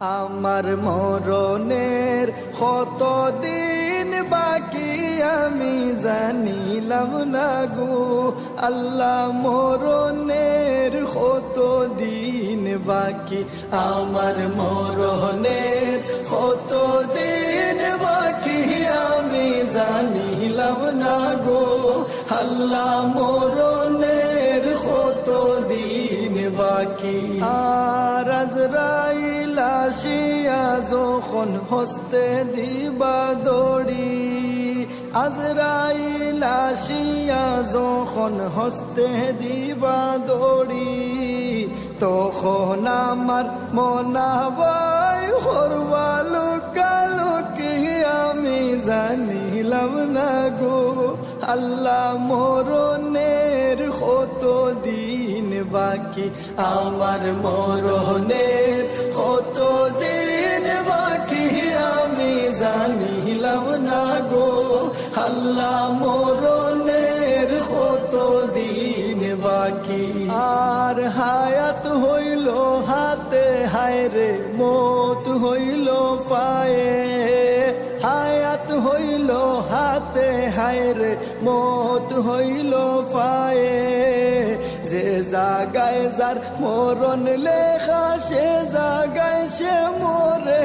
আমার মরণের কতদিন বাকি আমি জানিলাম না গো আল্লাহ, মরণের কতদিন বাকি, আমার মরণের কতদিন বাকি আমি জানিলাম না গো আল্লাহ, মরণের কতদিন বাকি। আর আজরাইল আসিয়া যখন হস্তে দিবা দড়ি, আজরাইল আসিয়া যখন হস্তে দিবা দড়ি, তখন আমার মনাবাই হরবা লোকালোকি আমি জানিলাম না গো আল্লাহ, মরণের কতদিন বাকি, আমার মরণের কতদিন বাকি আমি জানিলাম না গো আল্লাহ, মরণের কতদিন বাকি। আর হায়াত হইল হাতে হায়রে মত হইল পায়ে, হায়াত হইল হাতে হায়রে মত হইল পায়ে, যে জাগায় যার মরণ লেখা সে জাগায় সে মরে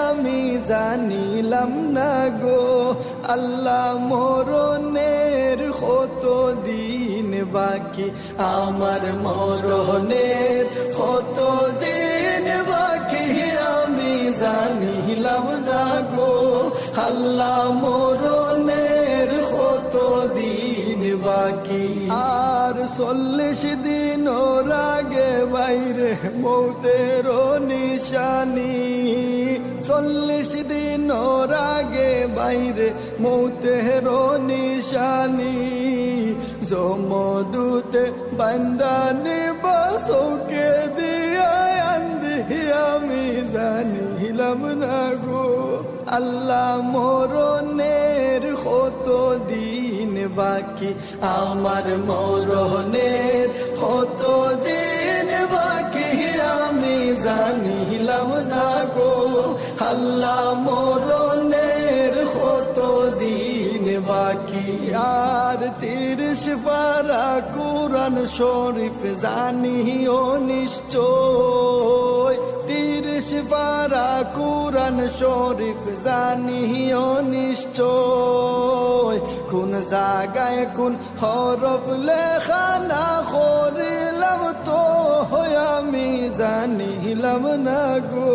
আমি জানিলাম না গো আল্লাহ, মরণের কতদিন বাকি, আমার মরণের কতদিন বাকি আমি জানিলাম না গো আল্লাহ, মরণের কতদিন বাকি। আর 40 দিন ওর আগে বাইরে মৌতের নিশানি, 40 দিন ওর আগে বাইরে মৌতের নিশানি, জমদূতে বান্দানি বাসকে দিয়া আন্দি আমি জানিলাম না গো আল্লাহ, মরণের কতদিন বাকি, আমার মরণের কতদিন বাকি আমি জানিলাম না গো আল্লাহ, মরণের কতদিন বাকি। আর 30 পারা কুরআন শরীফ জানিও নিশ্চয়, 30 পারা কুরআন শরীফ জানিও নিশ্চয়, কোন জায়গায় কোন হরফ লেখা না করিলাম তো আমি জানিলাম না গো